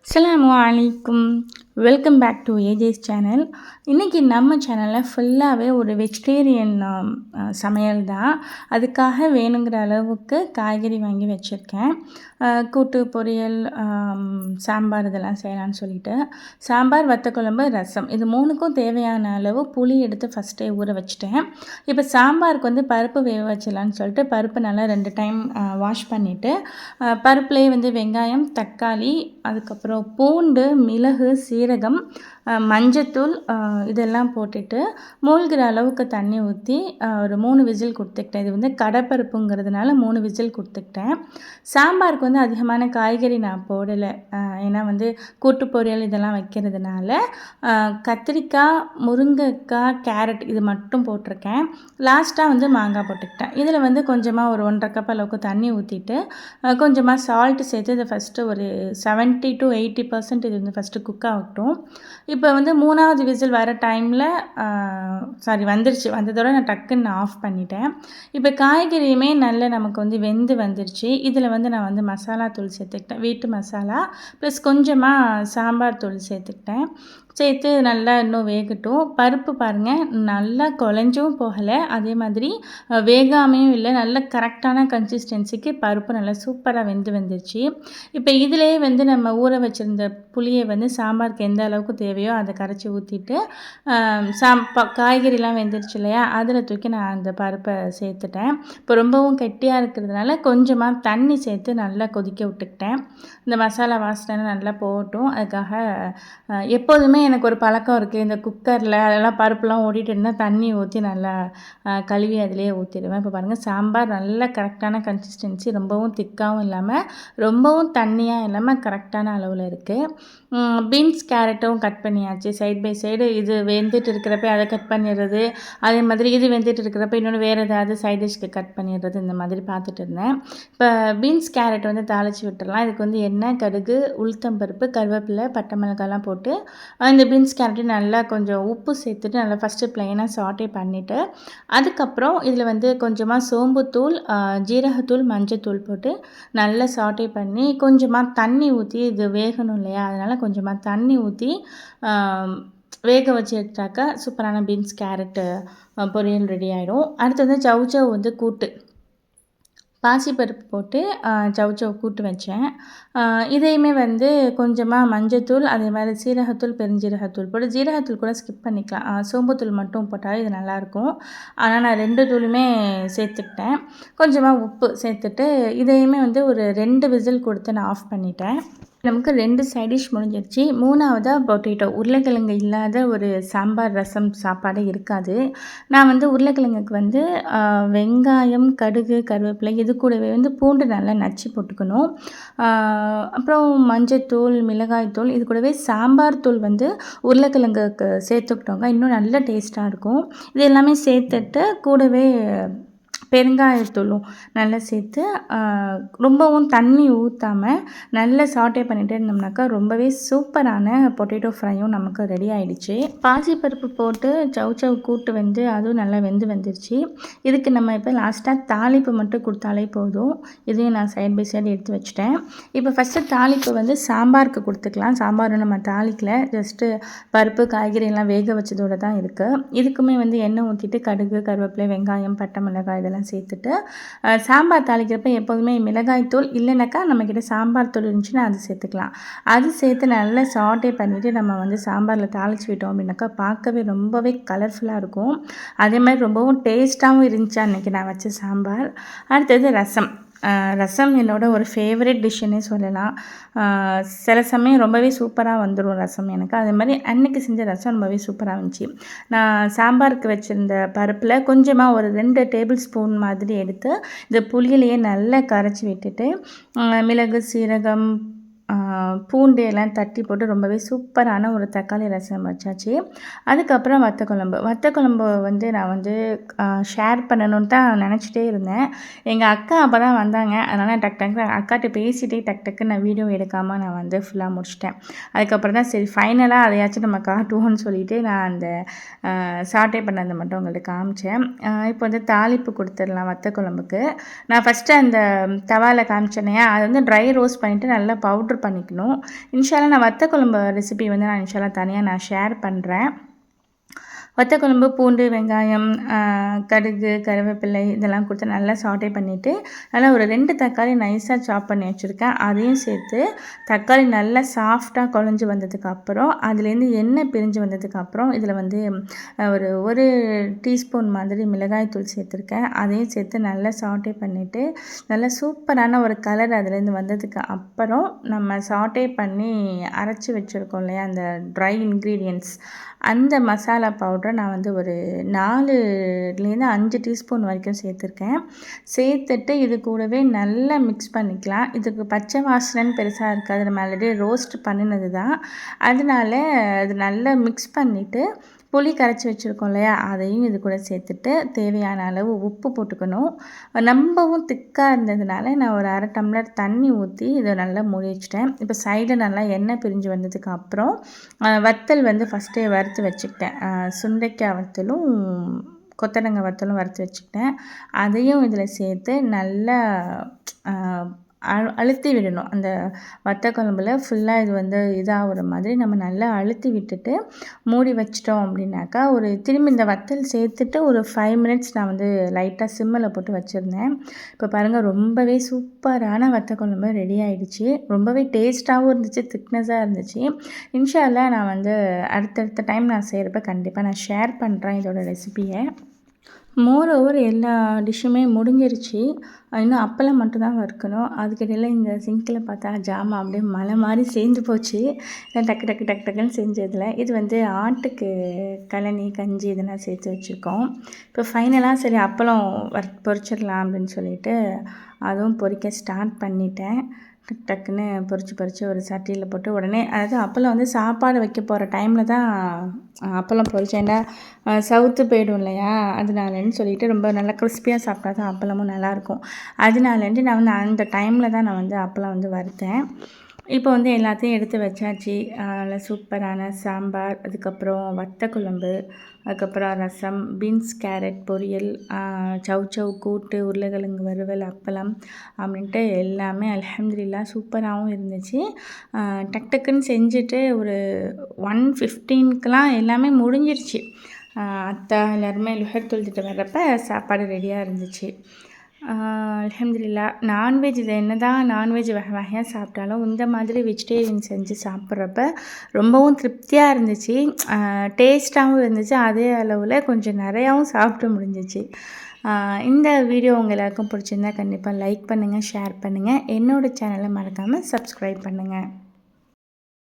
அஸ்ஸலாமு அலைக்கும். Welcome back to AJ's channel. இன்றைக்கி நம்ம சேனலில் ஃபுல்லாகவே ஒரு வெஜிடேரியன் சமையல் தான். அதுக்காக வேணுங்கிற அளவுக்கு காய்கறி வாங்கி வச்சுருக்கேன். கூட்டு, பொரியல், சாம்பார் இதெல்லாம் செய்யலான்னு சொல்லிட்டு சாம்பார், வத்தக்குழம்பு, ரசம் இது 3க்கும் தேவையான அளவு புளி எடுத்து ஃபஸ்ட்டே ஊற வச்சுட்டேன். இப்போ சாம்பாருக்கு வந்து பருப்பு வேக வச்சிடலான்னு சொல்லிட்டு பருப்பு நல்லா 2 டைம் வாஷ் பண்ணிவிட்டு பருப்புலேயே வந்து வெங்காயம், தக்காளி, அதுக்கப்புறம் பூண்டு, மிளகு, சீரகம், மஞ்சத்தூள் இதெல்லாம் போட்டுட்டு மூழ்கிற அளவுக்கு தண்ணி ஊற்றி ஒரு 3 விசில் கொடுத்துக்கிட்டேன். இது வந்து கடப்பருப்புங்கிறதுனால 3 விசில் கொடுத்துக்கிட்டேன். சாம்பாருக்கு வந்து அதிகமான காய்கறி நான் போடலை. ஏன்னா வந்து கூட்டு பொரியல் இதெல்லாம் வைக்கிறதுனால கத்திரிக்காய், முருங்கைக்காய், கேரட் இது மட்டும் போட்டிருக்கேன். லாஸ்ட்டாக வந்து மாங்காய் போட்டுக்கிட்டேன். இதில் வந்து கொஞ்சமாக ஒரு 1½ கப் அளவுக்கு தண்ணி ஊற்றிட்டு கொஞ்சமாக சால்ட்டு சேர்த்து இதை ஃபஸ்ட்டு ஒரு 70 to 80% இது வந்து ஃபஸ்ட்டு குக் ஆகட்டும். இப்போ வந்து 3வது விசில் வர டைமில் வந்துருச்சு. வந்ததோடு நான் டக்குன்னு ஆஃப் பண்ணிட்டேன். இப்போ காய்கறியுமே நல்லா நமக்கு வந்து வெந்து வந்துருச்சு. இதில் வந்து நான் வந்து மசாலா தூள் சேர்த்துக்கிட்டேன். வீட்டு மசாலா ப்ளஸ் கொஞ்சமாக சாம்பார் தூள் சேர்த்துக்கிட்டேன். சேர்த்து நல்லா இன்னும் வேகட்டும். பருப்பு பாருங்கள் நல்லா குழஞ்சும் போகலை, அதே மாதிரி வேகாமையும் இல்லை. நல்ல கரெக்டான கன்சிஸ்டன்சிக்கு பருப்பு நல்லா சூப்பராக வெந்து வந்துருச்சு. இப்போ இதிலே வந்து நம்ம ஊற வச்சுருந்த புளியை வந்து சாம்பாருக்கு எந்த அளவுக்கு தேவையோ அதை கரைச்சி ஊற்றிட்டு காய்கறிலாம் வெந்துருச்சு இல்லையா, அதில் தூக்கி நான் அந்த பருப்பை சேர்த்துட்டேன். இப்போ ரொம்பவும் கெட்டியாக இருக்கிறதுனால கொஞ்சமாக தண்ணி சேர்த்து நல்லா கொதிக்க விட்டுக்கிட்டேன். இந்த மசாலா வாசனை நல்லா போகட்டும். அதுக்காக எப்போதுமே எனக்கு ஒரு பழக்கம் இருக்குது. இந்த குக்கரில் அதெல்லாம் பருப்புலாம் ஓடிட்டு இருந்தால் தண்ணி ஊற்றி நல்லா கழுவி அதிலே ஊற்றிடுவேன். இப்போ பாருங்கள் சாம்பார் நல்லா கரெக்டான கன்சிஸ்டன்சி, ரொம்பவும் திக்காகவும் இல்லாமல் ரொம்பவும் தண்ணியாக இல்லாமல் கரெக்டான அளவில் இருக்குது. பீன்ஸ், கேரட்டும் கட் பண்ணியாச்சு. சைட் பை சைடு இது வெந்துட்டு இருக்கிறப்ப அதை கட் பண்ணிடுறது, அதே மாதிரி இது வெந்துட்டு இருக்கிறப்ப இன்னொன்று வேறு ஏதாவது சைட் டிஷ்க்கு கட் பண்ணிடுறது, இந்த மாதிரி பார்த்துட்டு இருந்தேன். இப்போ பீன்ஸ், கேரட் வந்து தாளித்து விட்டுடலாம். இதுக்கு வந்து எண்ணெய், கடுகு, உளுத்தம்பருப்பு, கருவேப்பிலை, பட்டை மிளகாலாம் போட்டு இந்த பீன்ஸ், கேரட்டையும் நல்லா கொஞ்சம் உப்பு சேர்த்துட்டு நல்லா ஃபஸ்ட்டு ப்ளைனாக சாட்டே பண்ணிவிட்டு அதுக்கப்புறம் இதில் வந்து கொஞ்சமாக சோம்புத்தூள், ஜீரகத்தூள், மஞ்சத்தூள் போட்டு நல்லா சாட்டே பண்ணி கொஞ்சமாக தண்ணி ஊற்றி இது வேகணும் இல்லையா, அதனால் கொஞ்சமாக தண்ணி ஊற்றி வேக வச்சு எடுத்தாக்கா சூப்பரான பீன்ஸ், கேரட்டு பொரியல் ரெடி ஆகிடும். அடுத்து வந்து சௌசௌ வந்து கூட்டு, பாசிப்பருப்பு போட்டு சௌசௌ கூட்டு வச்சேன். இதையுமே வந்து கொஞ்சமாக மஞ்சத்தூள், அதே மாதிரி சீரகத்தூள், பெருஞ்சீரகத்தூள் போட்டு, ஜீரகத்தூள் கூட ஸ்கிப் பண்ணிக்கலாம், சோம்புத்தூள் மட்டும் போட்டால் இது நல்லாயிருக்கும். ஆனால் நான் 2 தூளுமே சேர்த்துக்கிட்டேன். கொஞ்சமாக உப்பு சேர்த்துட்டு இதையுமே வந்து ஒரு 2 விசில் கொடுத்து நான் ஆஃப் பண்ணிட்டேன். நமக்கு 2 சைட் டிஷ் முடிஞ்சிருச்சு. 3வதாக பொட்டேட்டோ, உருளைக்கிழங்கு இல்லாத ஒரு சாம்பார், ரசம் சாப்பாடு இருக்காது. நான் வந்து உருளைக்கிழங்குக்கு வந்து வெங்காயம், கடுகு, கருவேப்பிலை இது கூடவே வந்து பூண்டு நல்லா நச்சு போட்டுக்கணும். அப்புறம் மஞ்சத்தூள், மிளகாய்த்தூள் இது கூடவே சாம்பார் தூள் வந்து உருளைக்கிழங்குக்கு சேர்த்துக்கிட்டோங்க இன்னும் நல்ல டேஸ்ட்டாக இருக்கும். இது எல்லாமே சேர்த்துட்டு கூடவே பெருங்காயத்தூளும் நல்லா சேர்த்து ரொம்பவும் தண்ணி ஊற்றாமல் நல்லா சாட்டே பண்ணிகிட்டே இருந்தோம்னாக்கா ரொம்பவே சூப்பரான பொட்டேட்டோ ஃப்ரையும் நமக்கு ரெடி ஆகிடுச்சு. பாசிப்பருப்பு போட்டு சௌசௌ கூட்டு வந்து அதுவும் நல்லா வெந்து வந்துருச்சு. இதுக்கு நம்ம இப்போ லாஸ்ட்டாக தாளிப்பு மட்டும் கொடுத்தாலே போதும். இதையும் நான் சைட் பை சைடு எடுத்து வச்சுட்டேன். இப்போ ஃபஸ்ட்டு தாளிப்பு வந்து சாம்பாருக்கு கொடுத்துக்கலாம். சாம்பார் நம்ம தாளிக்கல, ஜஸ்ட்டு பருப்பு, காய்கறி எல்லாம் வேக வச்சதோடு தான் இருக்குது. இதுக்குமே வந்து எண்ணெய் ஊற்றிட்டு கடுகு, கருவேப்பிலை, வெங்காயம், பட்டை மிளகாய் இதெல்லாம் சேர்த்துட்டு சாம்பார் தாளிக்கிறப்ப எப்போதுமே மிளகாய்த்தூள் இல்லைனாக்கா நம்மக்கிட்ட சாம்பார் தூள் இருந்துச்சுன்னா அது சேர்த்துக்கலாம். அது சேர்த்து நல்லா சாட்டே பண்ணிவிட்டு நம்ம வந்து சாம்பாரில் தாளித்து விட்டோம் அப்படின்னாக்கா பார்க்கவே ரொம்பவே கலர்ஃபுல்லாக இருக்கும். அதே மாதிரி ரொம்பவும் டேஸ்ட்டாகவும் இருந்துச்சு அன்றைக்கி நான் வச்ச சாம்பார். அடுத்தது ரசம். ரசம் என்னோடய ஒரு ஃபேவரட் டிஷ்ஷுன்னே சொல்லலாம். சில சமயம் ரொம்பவே சூப்பராக வந்துடும் ரசம் எனக்கு. அதே மாதிரி அன்றைக்கி செஞ்ச ரசம் ரொம்பவே சூப்பராக இருந்துச்சு. நான் சாம்பாருக்கு வச்சுருந்த பருப்பில் கொஞ்சமாக ஒரு 2 டேபிள் ஸ்பூன் மாதிரி எடுத்து இந்த புளியிலையே நல்லா கரைச்சி விட்டுட்டு மிளகு, சீரகம், பூண்டு எல்லாம் தட்டி போட்டு ரொம்பவே சூப்பரான ஒரு தக்காளி ரசம் வச்சாச்சு. அதுக்கப்புறம் வத்தக்குழம்பு வந்து நான் வந்து ஷேர் பண்ணணுன்னு தான் நினச்சிட்டே இருந்தேன். எங்கள் அக்கா அப்போ தான் வந்தாங்க. அதனால் டக்கு அக்காட்ட பேசிகிட்டே டக்குன்னு நான் வீடியோ எடுக்காமல் நான் வந்து ஃபுல்லாக முடிச்சிட்டேன். அதுக்கப்புறம் தான் சரி ஃபைனலாக அதையாச்சும் நம்ம காட்டுவோம்னு சொல்லிவிட்டு நான் அந்த சாட்டே பண்ணதை மட்டும் உங்கள்கிட்ட காமிச்சேன். இப்போ வந்து தாளிப்பு கொடுத்துடலாம் வத்தக்குழம்புக்கு. நான் ஃபஸ்ட்டு அந்த தவாவில் காமிச்சேனையா, அதை வந்து ட்ரை ரோஸ்ட் பண்ணிவிட்டு நல்லா பவுட்ரு பண்ணி பண்ணிக்கணும். இன்ஷால்லா நான் வத்த குழம்பு ரெசிபி வந்து நான் இன்ஷால்லா தனியாக நான் ஷேர் பண்ணுறேன். வத்தக்குழம்பு, பூண்டு, வெங்காயம், கடுகு, கருவேப்பிலை இதெல்லாம் கொடுத்து நல்லா சாட்டே பண்ணிவிட்டு, நல்லா ஒரு 2 தக்காளி நைஸாக சாப் பண்ணி வச்சுருக்கேன். அதையும் சேர்த்து தக்காளி நல்லா சாஃப்டாக குழஞ்சி வந்ததுக்கப்புறம், அதுலேருந்து எண்ணெய் பிரிஞ்சு வந்ததுக்கப்புறம், இதில் வந்து ஒரு டீஸ்பூன் மாதிரி மிளகாய்த்தூள் சேர்த்துருக்கேன். அதையும் சேர்த்து நல்லா சாட்டே பண்ணிவிட்டு, நல்லா சூப்பரான ஒரு கலர் அதுலேருந்து வந்ததுக்கு அப்புறம், நம்ம சாட்டே பண்ணி அரைச்சி வச்சுருக்கோம் இல்லையா, அந்த ட்ரை இன்க்ரீடியன்ட்ஸ் அந்த மசாலா பவுடரை நான் வந்து ஒரு 4லேருந்து 5 டீஸ்பூன் வரைக்கும் சேர்த்துருக்கேன். சேர்த்துட்டு இது கூடவே நல்லா மிக்ஸ் பண்ணிக்கலாம். இதுக்கு பச்சை வாசனைன்னு பெருசாக இருக்காது. நம்ம ஆல்ரெடி ரோஸ்ட் பண்ணினது தான். அதனால அது நல்லா மிக்ஸ் பண்ணிவிட்டு புளி கரைச்சி வச்சுருக்கோம் இல்லையா, அதையும் இது கூட சேர்த்துட்டு தேவையான அளவு உப்பு போட்டுக்கணும். ரொம்பவும் திக்காக இருந்ததுனால நான் ஒரு 1/2 டம்ளர் தண்ணி ஊற்றி இதை நல்லா மூடி வச்சுட்டேன். இப்போ சைடில் நல்லா எண்ணெய் பிரிஞ்சு வந்ததுக்கு அப்புறம் வத்தல் வந்து ஃபஸ்ட்டே வறுத்து வச்சுக்கிட்டேன். சுண்டைக்காய் வத்தலும் கொத்தவரங்காய் வத்தலும் வறுத்து வச்சுக்கிட்டேன். அதையும் இதில் சேர்த்து நல்லா அழுத்தி விடணும். அந்த வத்த குழம்புல ஃபுல்லாக இது வந்து இதாகிற மாதிரி நம்ம நல்லா அழுத்தி விட்டுட்டு மூடி வச்சிட்டோம் அப்படின்னாக்கா, திரும்பி இந்த வத்தல் சேர்த்துட்டு ஒரு 5 மினிட்ஸ் நான் வந்து லைட்டாக சிம்மில் போட்டு வச்சுருந்தேன். இப்போ பாருங்கள், ரொம்பவே சூப்பரான வத்த குழம்பு ரெடி ஆகிடுச்சு. ரொம்பவே டேஸ்ட்டாகவும் இருந்துச்சு, திக்னஸாக இருந்துச்சு. இன்ஷா அல்லாஹ் நான் வந்து அடுத்தடுத்த டைம் நான் செய்கிறப்ப கண்டிப்பாக நான் ஷேர் பண்ணுறேன் இதோட ரெசிபியை. மோரோவர் எல்லா டிஷ்ஷுமே முடிஞ்சிருச்சு. இன்னும் அப்பளம் மட்டும் தான் வறுக்கணும். அதுக்கிடையில் இங்கே சிங்கில் பார்த்தா ஜாமான் அப்படியே மலை மாதிரி சேர்ந்து போச்சு. டக்கு டக்கு டக்கு டக்குன்னு செஞ்சதில் இது வந்து ஆட்டுக்கு கழனி கஞ்சி இதெல்லாம் சேர்த்து வச்சுருக்கோம். இப்போ ஃபைனலாக சரி அப்பளம் பொரிச்சிடலாம் அப்படின்னு சொல்லிட்டு அதுவும் பொரிக்க ஸ்டார்ட் பண்ணிட்டேன். டக்குன்னு பொரிச்சு ஒரு சட்டியில் போட்டு உடனே, அதாவது அப்பளம் வந்து சாப்பாடு வைக்க போகிற டைமில் தான் அப்பளம் பொரிச்சேன். ஏன்னா சவுத்து போயிடும் இல்லையா, அதனாலன்னு சொல்லிட்டு ரொம்ப நல்லா கிறிஸ்பியாக சாப்பிட்டா தான் அப்பளமும் நல்லாயிருக்கும். அதனாலன்ட்டு நான் வந்து அந்த டைமில் தான் நான் வந்து அப்பளம் வந்து வறுத்தேன். இப்போ வந்து எல்லாத்தையும் எடுத்து வச்சாச்சு. நல்லா சூப்பரான சாம்பார், அதுக்கப்புறம் வத்த குழம்பு, அதுக்கப்புறம் ரசம், பீன்ஸ் கேரட் பொரியல், சவ் கூட்டு, உருளைக்கிழங்கு வறுவல், அப்பளம் அப்படின்ட்டு எல்லாமே அல்ஹம்துலில்லாஹ் சூப்பராகவும் இருந்துச்சு. டக்குன்னு செஞ்சுட்டு ஒரு 1:15க்கெலாம் எல்லாமே முடிஞ்சிருச்சு. அத்தை எல்லாருமே லுஹர் தொழுதுட்டு வர்றப்ப சாப்பாடு ரெடியாக இருந்துச்சு. அல்ஹம்துலில்லாஹ். நான்வெஜ் இது என்ன தான் நான்வெஜ் வகை வகையாக சாப்பிட்டாலும் இந்த மாதிரி வெஜிடேரியன் செஞ்சு சாப்பிட்றப்ப ரொம்பவும் திருப்தியாக இருந்துச்சு. டேஸ்ட்டாகவும் இருந்துச்சு. அதே அளவில் கொஞ்சம் நிறையாவும் சாப்பிட்டு முடிஞ்சிச்சு. இந்த வீடியோ உங்கள் எல்லாருக்கும் பிடிச்சிருந்தா கண்டிப்பாக லைக் பண்ணுங்கள், ஷேர் பண்ணுங்கள். என்னோடய சேனலை மறக்காமல் சப்ஸ்கிரைப் பண்ணுங்கள்.